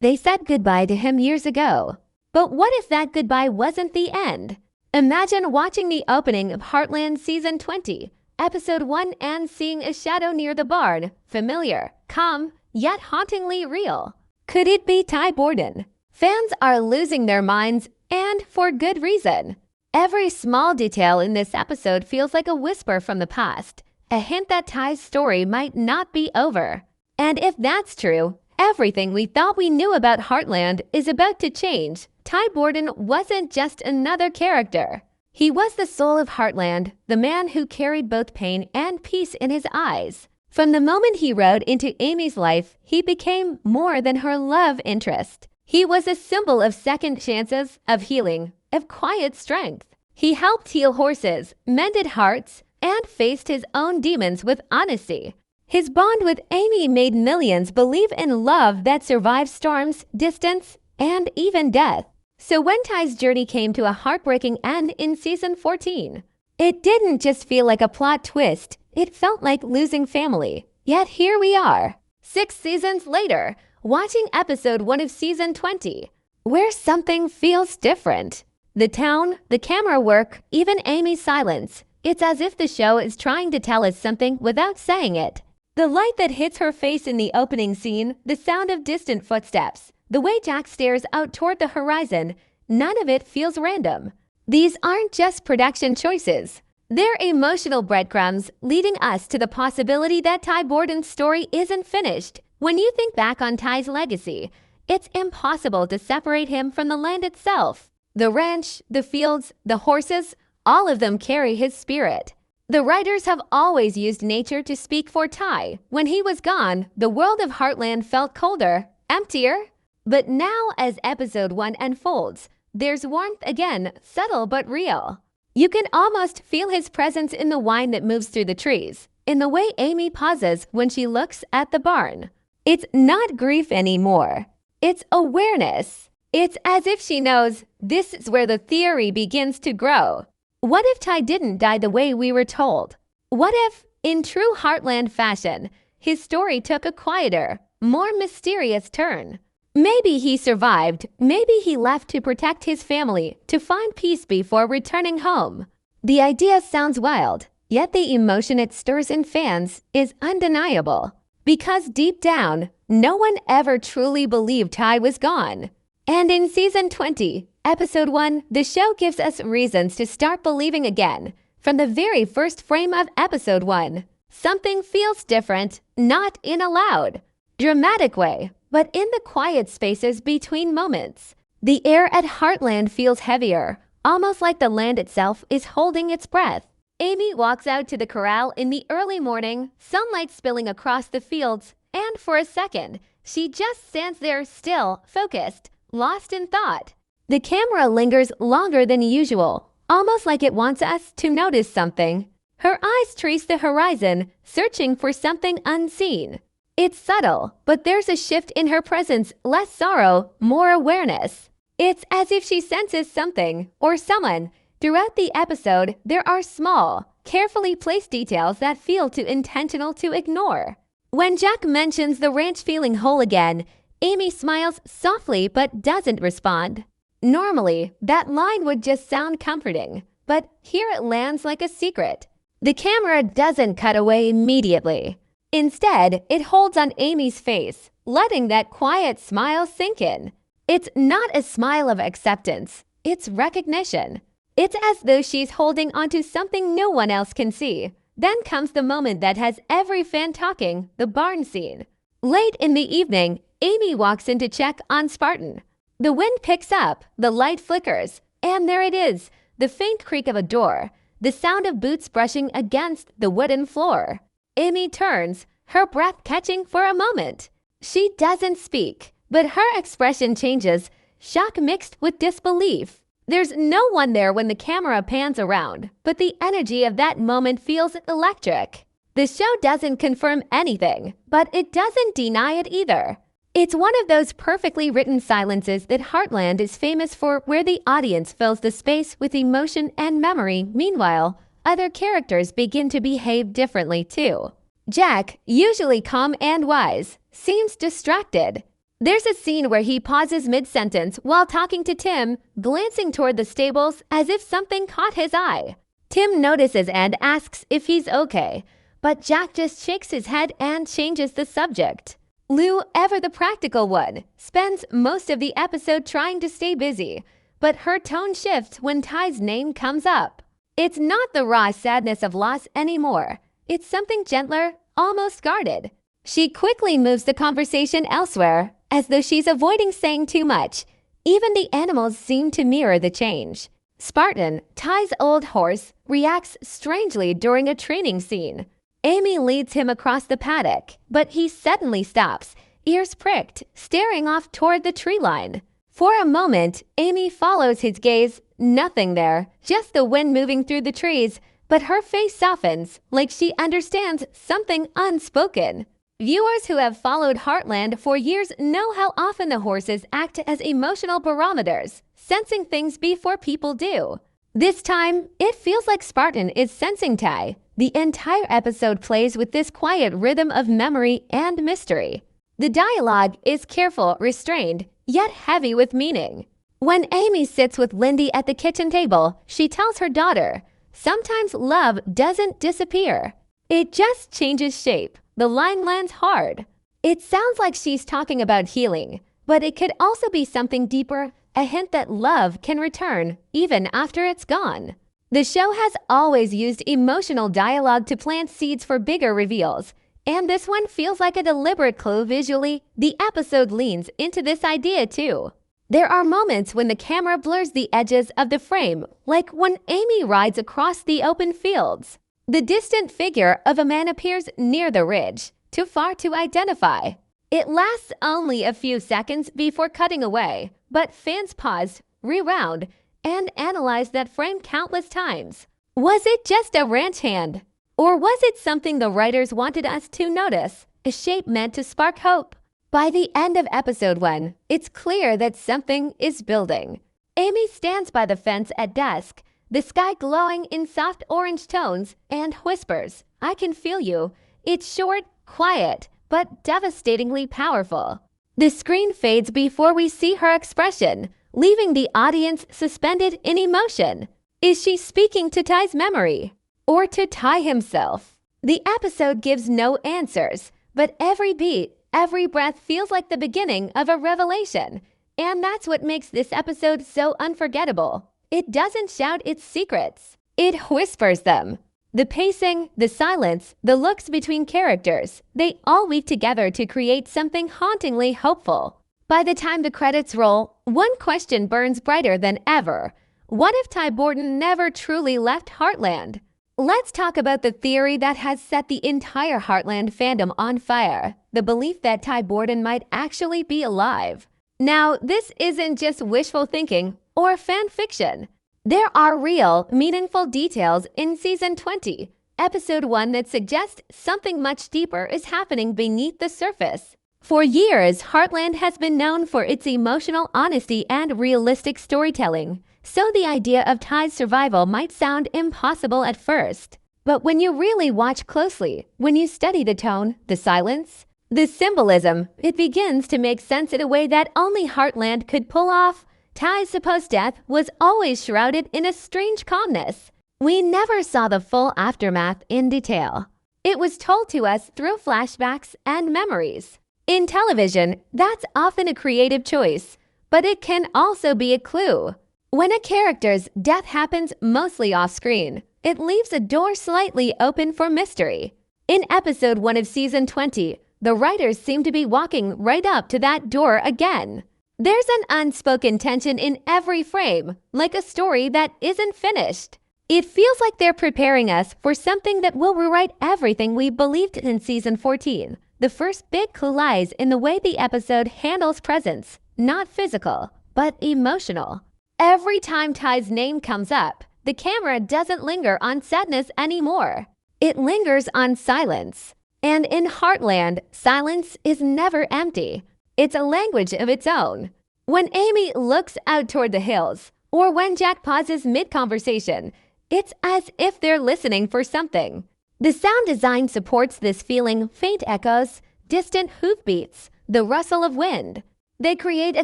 They said goodbye to him years ago. But what if that goodbye wasn't the end? Imagine watching the opening of Heartland Season 20, Episode 1 and seeing a shadow near the barn, familiar, calm, yet hauntingly real. Could it be Ty Borden? Fans are losing their minds, and for good reason. Every small detail in this episode feels like a whisper from the past, a hint that Ty's story might not be over. And if that's true, everything we thought we knew about Heartland is about to change. Ty Borden wasn't just another character. He was the soul of Heartland, the man who carried both pain and peace in his eyes. From the moment he rode into Amy's life, he became more than her love interest. He was a symbol of second chances, of healing, of quiet strength. He helped heal horses, mended hearts, and faced his own demons with honesty. His bond with Amy made millions believe in love that survives storms, distance, and even death. So when Ty's journey came to a heartbreaking end in Season 14, it didn't just feel like a plot twist, it felt like losing family. Yet here we are, 6 seasons later, watching Episode 1 of Season 20, where something feels different. The town, the camera work, even Amy's silence. It's as if the show is trying to tell us something without saying it. The light that hits her face in the opening scene, the sound of distant footsteps, the way Jack stares out toward the horizon, none of it feels random. These aren't just production choices. They're emotional breadcrumbs leading us to the possibility that Ty Borden's story isn't finished. When you think back on Ty's legacy, it's impossible to separate him from the land itself. The ranch, the fields, the horses, all of them carry his spirit. The writers have always used nature to speak for Ty. When he was gone, the world of Heartland felt colder, emptier. But now, as Episode 1 unfolds, there's warmth again, subtle but real. You can almost feel his presence in the wind that moves through the trees, in the way Amy pauses when she looks at the barn. It's not grief anymore. It's awareness. It's as if she knows this is where the theory begins to grow. What if Ty didn't die the way we were told? What if, in true Heartland fashion, his story took a quieter, more mysterious turn? Maybe he survived, maybe he left to protect his family, to find peace before returning home. The idea sounds wild, yet the emotion it stirs in fans is undeniable. Because deep down, no one ever truly believed Ty was gone. And in Season 20, Episode 1, the show gives us reasons to start believing again. From the very first frame of Episode 1, something feels different, not in a loud, dramatic way, but in the quiet spaces between moments. The air at Heartland feels heavier, almost like the land itself is holding its breath. Amy walks out to the corral in the early morning, sunlight spilling across the fields, and for a second, she just stands there still, focused, lost in thought. The camera lingers longer than usual, almost like it wants us to notice something. Her eyes trace the horizon, searching for something unseen. It's subtle, but there's a shift in her presence, less sorrow, more awareness. It's as if she senses something, or someone. Throughout the episode, there are small, carefully placed details that feel too intentional to ignore. When Jack mentions the ranch feeling whole again, Amy smiles softly but doesn't respond. Normally, that line would just sound comforting, but here it lands like a secret. The camera doesn't cut away immediately. Instead, it holds on Amy's face, letting that quiet smile sink in. It's not a smile of acceptance, it's recognition. It's as though she's holding onto something no one else can see. Then comes the moment that has every fan talking, the barn scene. Late in the evening, Amy walks in to check on Spartan. The wind picks up, the light flickers, and there it is, the faint creak of a door, the sound of boots brushing against the wooden floor. Amy turns, her breath catching for a moment. She doesn't speak, but her expression changes, shock mixed with disbelief. There's no one there when the camera pans around, but the energy of that moment feels electric. The show doesn't confirm anything, but it doesn't deny it either. It's one of those perfectly written silences that Heartland is famous for, where the audience fills the space with emotion and memory. Meanwhile, other characters begin to behave differently too. Jack, usually calm and wise, seems distracted. There's a scene where he pauses mid-sentence while talking to Tim, glancing toward the stables as if something caught his eye. Tim notices and asks if he's okay, but Jack just shakes his head and changes the subject. Lou, ever the practical one, spends most of the episode trying to stay busy, but her tone shifts when Ty's name comes up. It's not the raw sadness of loss anymore. It's something gentler, almost guarded. She quickly moves the conversation elsewhere, as though she's avoiding saying too much. Even the animals seem to mirror the change. Spartan, Ty's old horse, reacts strangely during a training scene. Amy leads him across the paddock, but he suddenly stops, ears pricked, staring off toward the tree line. For a moment, Amy follows his gaze. Nothing there, just the wind moving through the trees, but her face softens, like she understands something unspoken. Viewers who have followed Heartland for years know how often the horses act as emotional barometers, sensing things before people do. This time, it feels like Spartan is sensing Ty. The entire episode plays with this quiet rhythm of memory and mystery. The dialogue is careful, restrained, yet heavy with meaning. When Amy sits with Lyndy at the kitchen table, she tells her daughter, "Sometimes love doesn't disappear. It just changes shape." The line lands hard. It sounds like she's talking about healing, but it could also be something deeper, a hint that love can return even after it's gone. The show has always used emotional dialogue to plant seeds for bigger reveals, and this one feels like a deliberate clue visually. The episode leans into this idea too. There are moments when the camera blurs the edges of the frame, like when Amy rides across the open fields. The distant figure of a man appears near the ridge, too far to identify. It lasts only a few seconds before cutting away, but fans pause, rewound, and analyze that frame countless times. Was it just a ranch hand? Or was it something the writers wanted us to notice, a shape meant to spark hope? By the end of episode 1, it's clear that something is building. Amy stands by the fence at dusk, the sky glowing in soft orange tones, and whispers, "I can feel you." It's short, quiet, but devastatingly powerful. The screen fades before we see her expression, leaving the audience suspended in emotion. Is she speaking to Ty's memory? Or to Ty himself? The episode gives no answers, but every beat, every breath feels like the beginning of a revelation. And that's what makes this episode so unforgettable. It doesn't shout its secrets. It whispers them. The pacing, the silence, the looks between characters, they all weave together to create something hauntingly hopeful. By the time the credits roll, one question burns brighter than ever. What if Ty Borden never truly left Heartland? Let's talk about the theory that has set the entire Heartland fandom on fire, the belief that Ty Borden might actually be alive. Now, this isn't just wishful thinking or fan fiction. There are real, meaningful details in Season 20, Episode 1 that suggest something much deeper is happening beneath the surface. For years, Heartland has been known for its emotional honesty and realistic storytelling, so the idea of Ty's survival might sound impossible at first. But when you really watch closely, when you study the tone, the silence, the symbolism, it begins to make sense in a way that only Heartland could pull off. Ty's supposed death was always shrouded in a strange calmness. We never saw the full aftermath in detail. It was told to us through flashbacks and memories. In television, that's often a creative choice, but it can also be a clue. When a character's death happens mostly off-screen, it leaves a door slightly open for mystery. In Episode 1 of Season 20, the writers seem to be walking right up to that door again. There's an unspoken tension in every frame, like a story that isn't finished. It feels like they're preparing us for something that will rewrite everything we believed in Season 14. The first big clue lies in the way the episode handles presence, not physical, but emotional. Every time Ty's name comes up, the camera doesn't linger on sadness anymore. It lingers on silence. And in Heartland, silence is never empty. It's a language of its own. When Amy looks out toward the hills, or when Jack pauses mid-conversation, it's as if they're listening for something. The sound design supports this feeling: faint echoes, distant hoofbeats, the rustle of wind. They create a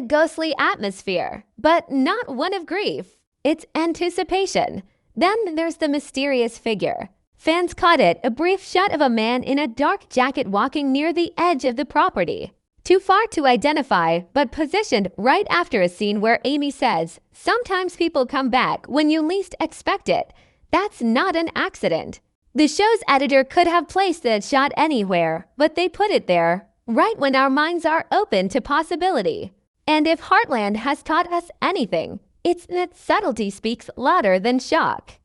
ghostly atmosphere, but not one of grief. It's anticipation. Then there's the mysterious figure. Fans caught it, a brief shot of a man in a dark jacket walking near the edge of the property. Too far to identify, but positioned right after a scene where Amy says, "Sometimes people come back when you least expect it." That's not an accident. The show's editor could have placed that shot anywhere, but they put it there, right when our minds are open to possibility. And if Heartland has taught us anything, it's that subtlety speaks louder than shock.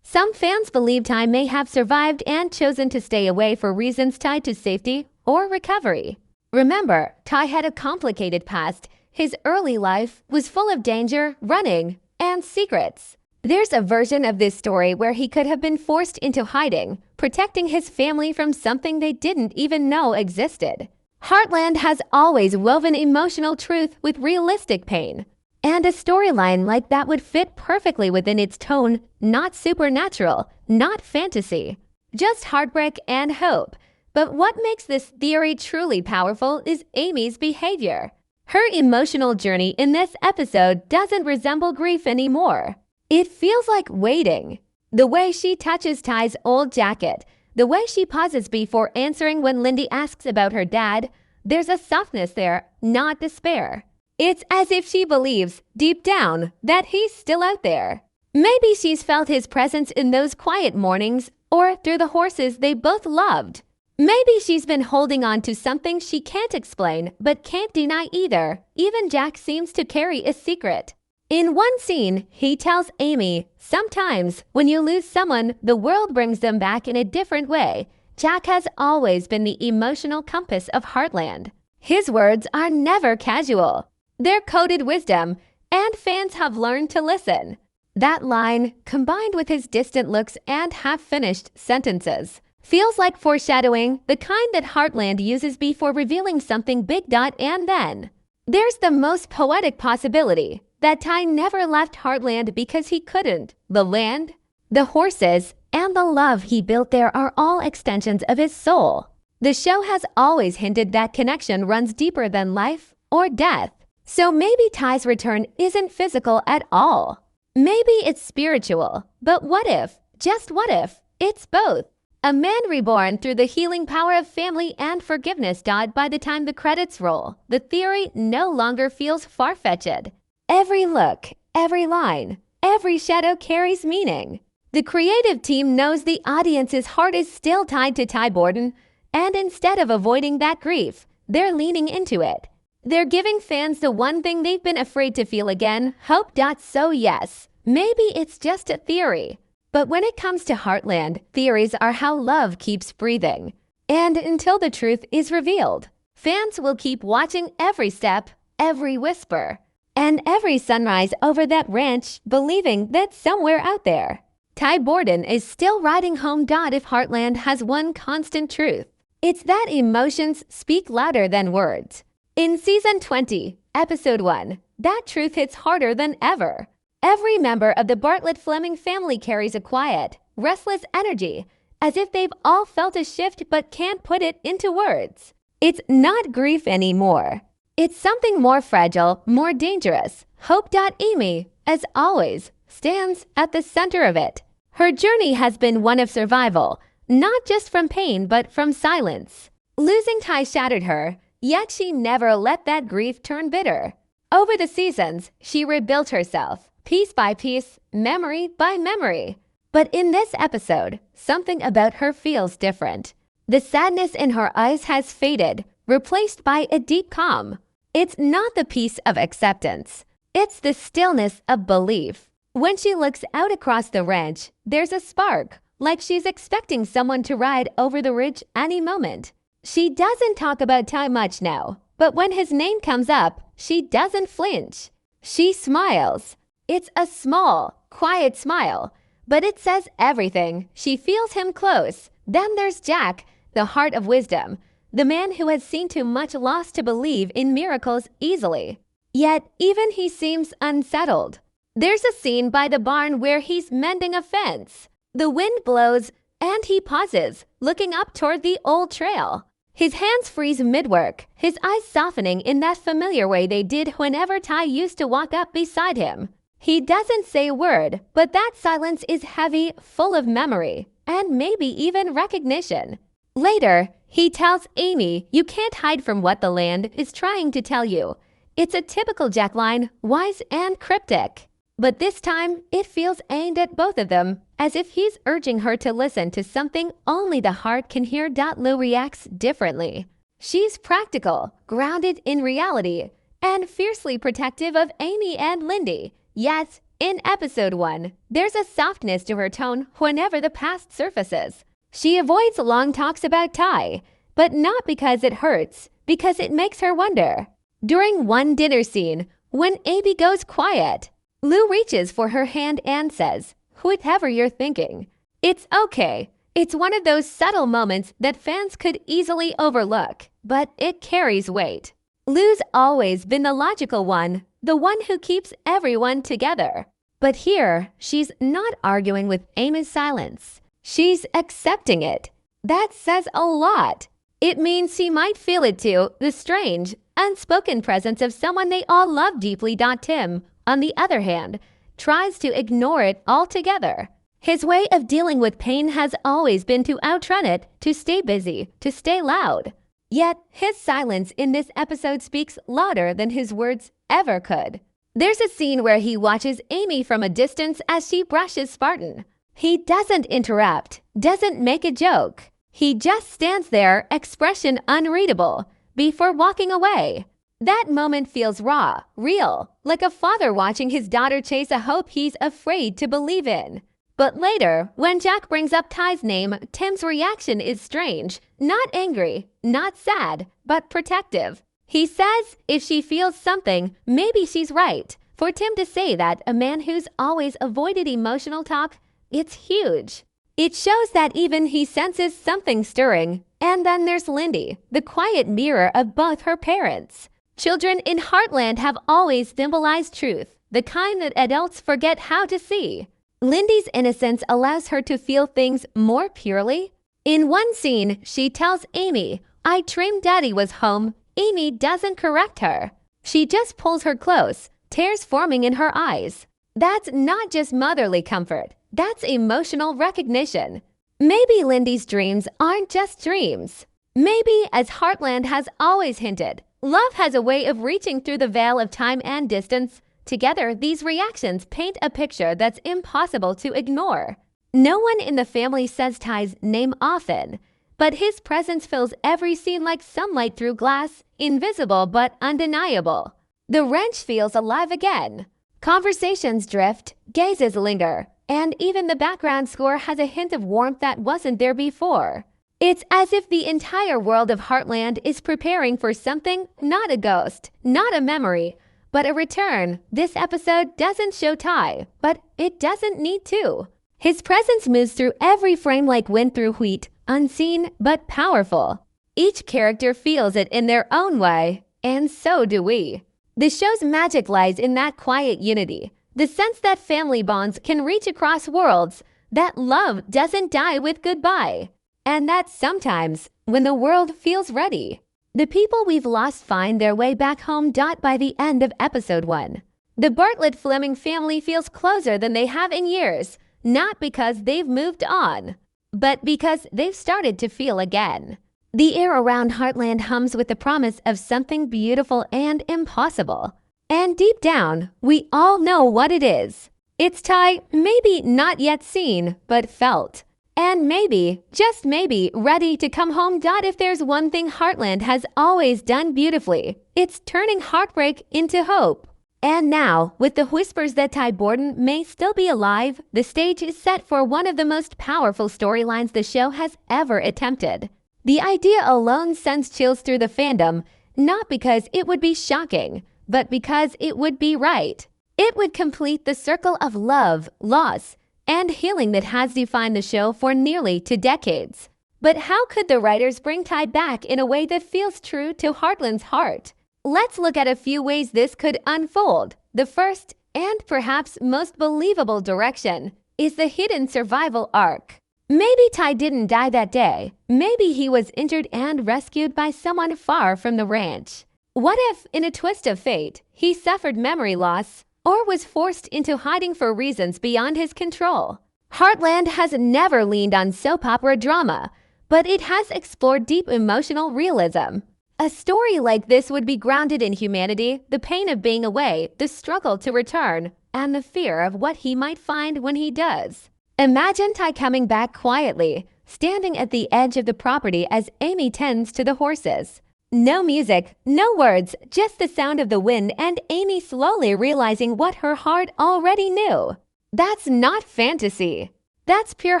Some fans believe Ty may have survived and chosen to stay away for reasons tied to safety or recovery. Remember, Ty had a complicated past. His early life was full of danger, running, and secrets. There's a version of this story where he could have been forced into hiding, protecting his family from something they didn't even know existed. Heartland has always woven emotional truth with realistic pain. And a storyline like that would fit perfectly within its tone, not supernatural, not fantasy, just heartbreak and hope. But what makes this theory truly powerful is Amy's behavior. Her emotional journey in this episode doesn't resemble grief anymore. It feels like waiting. The way she touches Ty's old jacket, the way she pauses before answering when Lyndy asks about her dad, there's a softness there, not despair. It's as if she believes, deep down, that he's still out there. Maybe she's felt his presence in those quiet mornings or through the horses they both loved. Maybe she's been holding on to something she can't explain but can't deny either. Even Jack seems to carry a secret. In one scene, he tells Amy, "Sometimes, when you lose someone, the world brings them back in a different way." Jack has always been the emotional compass of Heartland. His words are never casual. They're coded wisdom, and fans have learned to listen. That line, combined with his distant looks and half-finished sentences, feels like foreshadowing, the kind that Heartland uses before revealing something big. And then there's the most poetic possibility, that Ty never left Heartland because he couldn't. The land, the horses, and the love he built there are all extensions of his soul. The show has always hinted that connection runs deeper than life or death. So maybe Ty's return isn't physical at all. Maybe it's spiritual. But what if, just what if, it's both? A man reborn through the healing power of family and forgiveness. By the time the credits roll, the theory no longer feels far-fetched. Every look, every line, every shadow carries meaning. The creative team knows the audience's heart is still tied to Ty Borden, and instead of avoiding that grief, they're leaning into it. They're giving fans the one thing they've been afraid to feel again, hope. So yes, maybe it's just a theory. But when it comes to Heartland, theories are how love keeps breathing. And until the truth is revealed, fans will keep watching every step, every whisper, and every sunrise over that ranch, believing that somewhere out there, Ty Borden is still riding home. If Heartland has one constant truth, it's that emotions speak louder than words. In Season 20, Episode 1, that truth hits harder than ever. Every member of the Bartlett-Fleming family carries a quiet, restless energy, as if they've all felt a shift but can't put it into words. It's not grief anymore. It's something more fragile, more dangerous. Hope. Amy, as always, stands at the center of it. Her journey has been one of survival, not just from pain but from silence. Losing Ty shattered her, yet she never let that grief turn bitter. Over the seasons, she rebuilt herself, piece by piece, memory by memory. But in this episode, something about her feels different. The sadness in her eyes has faded, replaced by a deep calm. It's not the peace of acceptance. It's the stillness of belief. When she looks out across the ranch, there's a spark, like she's expecting someone to ride over the ridge any moment. She doesn't talk about Ty much now, but when his name comes up, she doesn't flinch. She smiles. It's a small, quiet smile, but it says everything. She feels him close. Then there's Jack, the heart of wisdom, the man who has seen too much loss to believe in miracles easily. Yet even he seems unsettled. There's a scene by the barn where he's mending a fence. The wind blows, and he pauses, looking up toward the old trail. His hands freeze mid-work, his eyes softening in that familiar way they did whenever Ty used to walk up beside him. He doesn't say a word, but that silence is heavy, full of memory, and maybe even recognition. Later, he tells Amy, "You can't hide from what the land is trying to tell you." It's a typical Jack line, wise and cryptic. But this time, it feels aimed at both of them, as if he's urging her to listen to something only the heart can hear. Lou reacts differently. She's practical, grounded in reality, and fiercely protective of Amy and Lyndy. Yet, in episode 1, there's a softness to her tone whenever the past surfaces. She avoids long talks about Ty, but not because it hurts, because it makes her wonder. During one dinner scene, when Amy goes quiet, Lou reaches for her hand and says, "Whatever you're thinking." It's okay. It's one of those subtle moments that fans could easily overlook, but it carries weight. Lou's always been the logical one, the one who keeps everyone together. But here, she's not arguing with Amy's silence. She's accepting it. That says a lot. It means she might feel it too, the strange, unspoken presence of someone they all love deeply. Tim, on the other hand, tries to ignore it altogether. His way of dealing with pain has always been to outrun it, to stay busy, to stay loud. Yet, his silence in this episode speaks louder than his words ever could. There's a scene where he watches Amy from a distance as she brushes Spartan. He doesn't interrupt, doesn't make a joke. He just stands there, expression unreadable, before walking away. That moment feels raw, real, like a father watching his daughter chase a hope he's afraid to believe in. But later, when Jack brings up Ty's name, Tim's reaction is strange. Not angry, not sad, but protective. He says if she feels something, maybe she's right. For Tim to say that, a man who's always avoided emotional talk, it's huge. It shows that even he senses something stirring. And then there's Lyndy, the quiet mirror of both her parents. Children in Heartland have always symbolized truth, the kind that adults forget how to see. Lyndy's innocence allows her to feel things more purely. In one scene, she tells Amy, "I dreamed Daddy was home." Amy doesn't correct her. She just pulls her close, tears forming in her eyes. That's not just motherly comfort. That's emotional recognition. Maybe Lyndy's dreams aren't just dreams. Maybe, as Heartland has always hinted, love has a way of reaching through the veil of time and distance. Together, these reactions paint a picture that's impossible to ignore. No one in the family says Ty's name often, but his presence fills every scene like sunlight through glass, invisible but undeniable. The wrench feels alive again. Conversations drift, gazes linger, and even the background score has a hint of warmth that wasn't there before. It's as if the entire world of Heartland is preparing for something, not a ghost, not a memory, but a return. This episode doesn't show Ty, but it doesn't need to. His presence moves through every frame like wind through wheat, unseen but powerful. Each character feels it in their own way, and so do we. The show's magic lies in that quiet unity, the sense that family bonds can reach across worlds, that love doesn't die with goodbye, and that sometimes, when the world feels ready, the people we've lost find their way back home. By the end of episode 1, the Bartlett-Fleming family feels closer than they have in years, not because they've moved on, but because they've started to feel again. The air around Heartland hums with the promise of something beautiful and impossible. And deep down, we all know what it is. It's Ty, maybe not yet seen, but felt. And maybe, just maybe, ready to come home. If there's one thing Heartland has always done beautifully, it's turning heartbreak into hope. And now, with the whispers that Ty Borden may still be alive, the stage is set for one of the most powerful storylines the show has ever attempted. The idea alone sends chills through the fandom, not because it would be shocking, but because it would be right. It would complete the circle of love, loss, and healing that has defined the show for nearly 2 decades. But how could the writers bring Ty back in a way that feels true to Heartland's heart? Let's look at a few ways this could unfold. The first, and perhaps most believable direction, is the hidden survival arc. Maybe Ty didn't die that day. Maybe he was injured and rescued by someone far from the ranch. What if, in a twist of fate, he suffered memory loss or was forced into hiding for reasons beyond his control? Heartland has never leaned on soap opera drama, but it has explored deep emotional realism. A story like this would be grounded in humanity, the pain of being away, the struggle to return, and the fear of what he might find when he does. Imagine Ty coming back quietly, standing at the edge of the property as Amy tends to the horses. No music, no words, just the sound of the wind and Amy slowly realizing what her heart already knew. That's not fantasy. That's pure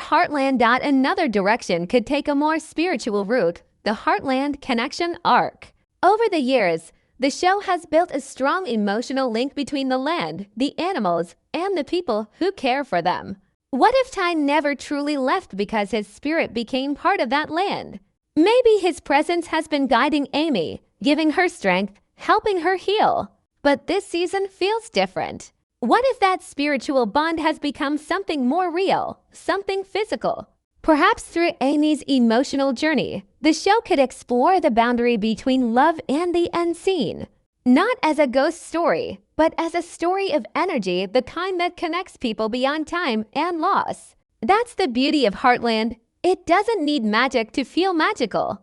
Heartland. Another direction could take a more spiritual route, the Heartland Connection arc. Over the years, the show has built a strong emotional link between the land, the animals, and the people who care for them. What if Ty never truly left because his spirit became part of that land? Maybe his presence has been guiding Amy, giving her strength, helping her heal. But this season feels different. What if that spiritual bond has become something more real, something physical? Perhaps through Amy's emotional journey, the show could explore the boundary between love and the unseen. Not as a ghost story, but as a story of energy, the kind that connects people beyond time and loss. That's the beauty of Heartland. It doesn't need magic to feel magical.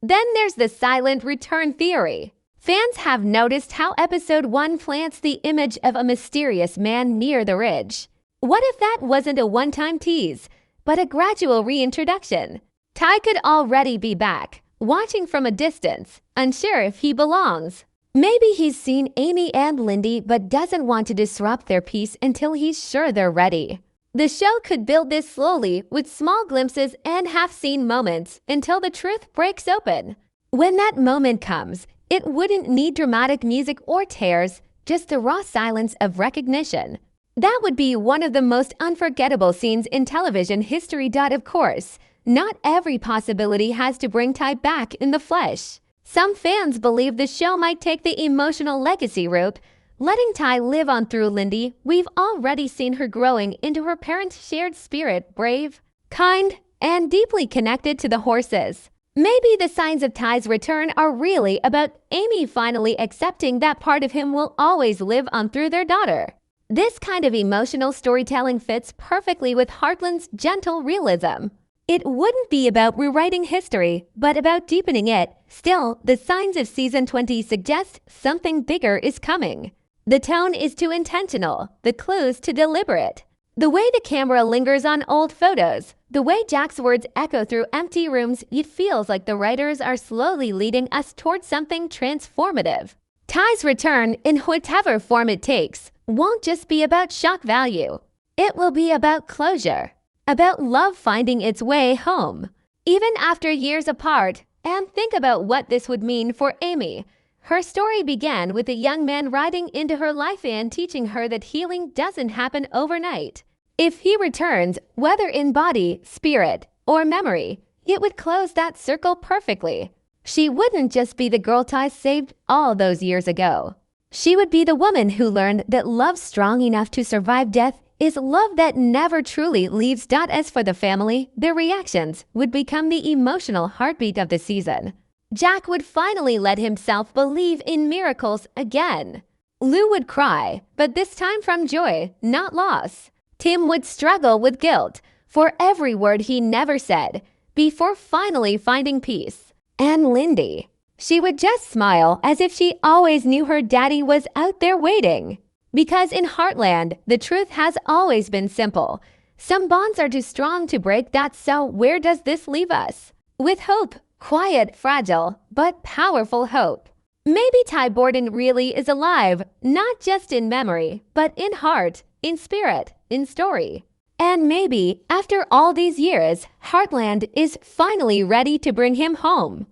Then there's the silent return theory. Fans have noticed how episode 1 plants the image of a mysterious man near the ridge. What if that wasn't a one-time tease, but a gradual reintroduction? Ty could already be back, watching from a distance, unsure if he belongs. Maybe he's seen Amy and Lyndy but doesn't want to disrupt their peace until he's sure they're ready. The show could build this slowly with small glimpses and half-seen moments until the truth breaks open. When that moment comes, it wouldn't need dramatic music or tears, just the raw silence of recognition. That would be one of the most unforgettable scenes in television history. Of course, not every possibility has to bring Ty back in the flesh. Some fans believe the show might take the emotional legacy route, letting Ty live on through Lyndy. We've already seen her growing into her parents' shared spirit, brave, kind, and deeply connected to the horses. Maybe the signs of Ty's return are really about Amy finally accepting that part of him will always live on through their daughter. This kind of emotional storytelling fits perfectly with Heartland's gentle realism. It wouldn't be about rewriting history, but about deepening it. Still, the signs of season 20 suggest something bigger is coming. The tone is too intentional, the clues too deliberate. The way the camera lingers on old photos, the way Jack's words echo through empty rooms, it feels like the writers are slowly leading us towards something transformative. Ty's return, in whatever form it takes, won't just be about shock value. It will be about closure, about love finding its way home, even after years apart. And think about what this would mean for Amy. Her story began with a young man riding into her life and teaching her that healing doesn't happen overnight. If he returns, whether in body, spirit, or memory, it would close that circle perfectly. She wouldn't just be the girl Ty saved all those years ago. She would be the woman who learned that love strong enough to survive death is love that never truly leaves. As for the family, their reactions would become the emotional heartbeat of the season. Jack would finally let himself believe in miracles again. Lou would cry, but this time from joy, not loss. Tim would struggle with guilt for every word he never said before finally finding peace. And Lyndy, she would just smile as if she always knew her daddy was out there waiting. Because in Heartland, the truth has always been simple. Some bonds are too strong to break. So where does this leave us? With hope. Quiet, fragile, but powerful hope. Maybe Ty Borden really is alive, not just in memory, but in heart, in spirit, in story. And maybe, after all these years, Heartland is finally ready to bring him home.